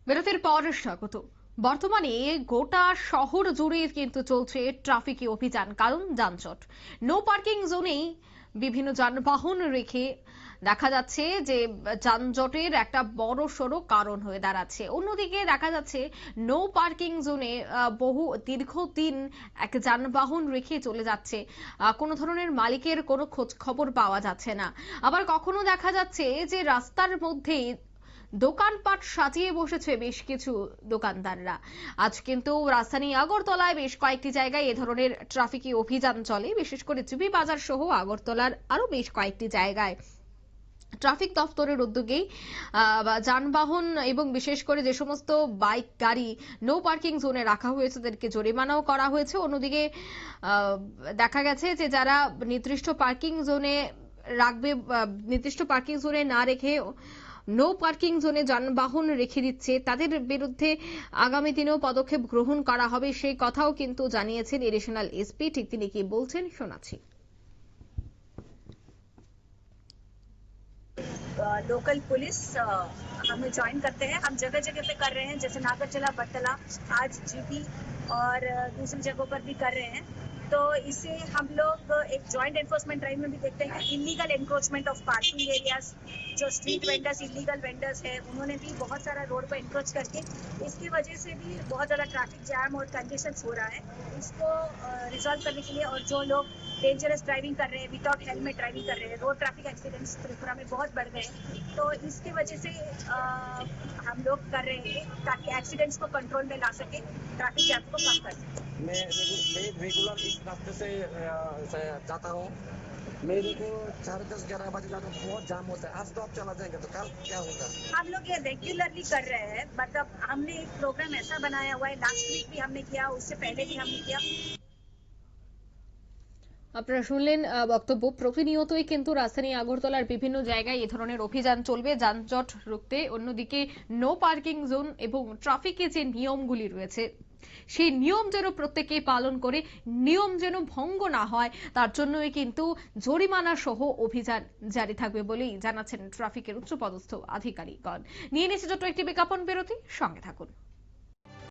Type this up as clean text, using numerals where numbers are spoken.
বিরতির পর স্বাগত। বর্তমানে গোটা শহর জুড়ে কিন্তু চলছে ট্রাফিক অভিযান, কারণ যানজট। নো পার্কিং জোনেই বিভিন্ন যানবাহন রেখে দেখা যাচ্ছে যে যানজটের একটা বড় সড়ো কারণ হয়ে দাঁড়াচ্ছে। অন্যদিকে দেখা যাচ্ছে নো পার্কিং জোনে বহু দীর্ঘদিন এক যানবাহন রেখে চলে যাচ্ছে, কোনো ধরনের মালিকের কোনো খোঁজ খবর পাওয়া যাচ্ছে না। আবার কখনো দেখা যাচ্ছে যে রাস্তার মধ্যেই দোকানপাট সাজিয়ে বসেছে বেশ কিছু দোকানদাররা। আজ কিন্তু রাজধানী আগরতলায় বেশ কয়েকটি জায়গায় এ ধরনের ট্রাফিকি অভিযান চলে, বিশেষ করে জুবি বাজার সহ আগরতলার আরো বেশ কয়েকটি জায়গায় ট্রাফিক দপ্তরের উদ্যোগেই যানবাহন এবং বিশেষ করে যে সমস্ত বাইক গাড়ি নো পার্কিং জোনে রাখা হয়েছে তাদেরকে জরিমানাও করা হয়েছে। অন্যদিকে দেখা গেছে যে যারা নির্দিষ্ট পার্কিং জোনে রাখবে, নির্দিষ্ট পার্কিং জোনে না রেখে নো পার্কিং জোনে যানবাহন রেখে দিচ্ছে, তাদের বিরুদ্ধে আগামী দিনেও পদক্ষেপ গ্রহণ করা হবে, সেই কথাও কিন্তু জানিয়েছেন এডিশনাল এসপি। ঠিক তিনি কি বলছেন শোনাচ্ছি। लोकल पुलिस हम ज्वाइन करते हैं। हम जगह जगह पे कर रहे हैं, जैसे नागरचला, बटतला, आज जीपी और दूसरी जगहों पर भी कर रहे हैं। तो इससे हम लोग एक जॉइंट एनफोर्समेंट ड्राइव में भी देखते हैं कि illegal encroachment of parking areas, जो स्ट्रीट वेंडर्स इलीगल वेंडर्स है उन्होंने भी बहुत सारा रोड पर एनक्रोच करके इसकी वजह से भी बहुत ज़्यादा ट्रैफिक जैम और कंजेशन हो रहा है। इसको रिजॉल्व करने के लिए, और जो लोग डेंजरस ड्राइविंग कर रहे हैं, विदाउट हेलमेट ड्राइविंग कर रहे हैं, रोड ट्रैफिक एक्सीडेंट्स त्रिपुरा में बहुत बढ़ गए हैं। तो इसकी वजह से हम लोग कर रहे हैं ताकि एक्सीडेंट्स को कंट्रोल में ला सके, ट्रैफिक जैम को कम कर सके। मैं रेगुलर इस रास्ते से जाता हूँ। मेरे को 10:30-11 बजे जाता हूँ, बहुत जाम होता है। आज तो आप चला जाएंगे तो कल क्या होगा? हम लोग ये रेगुलरली कर रहे हैं, मतलब हमने एक प्रोग्राम ऐसा बनाया हुआ है, लास्ट वीक भी हमने किया, उससे पहले भी हमने किया। আপনারা শুনলেন বক্তব্য। প্রতিনিয়তই কিন্তু রাজধানী আগরতলার বিভিন্ন জায়গায় এ ধরনের অভিযান চলবে যানজট রুখতে। অন্যদিকে নো পার্কিং জোন এবং ট্রাফিকে যে নিয়মগুলি রয়েছে সেই নিয়ম যেন প্রত্যেকে পালন করে, নিয়ম যেন ভঙ্গ না হয়, তার জন্যই কিন্তু জরিমানা সহ অভিযান জারি থাকবে বলেই জানাচ্ছেন ট্রাফিকের উচ্চপদস্থ আধিকারিকগণ। নিয়ে নিচ্ছে ছোট্ট একটি বিজ্ঞাপন বিরতি, সঙ্গে থাকুন।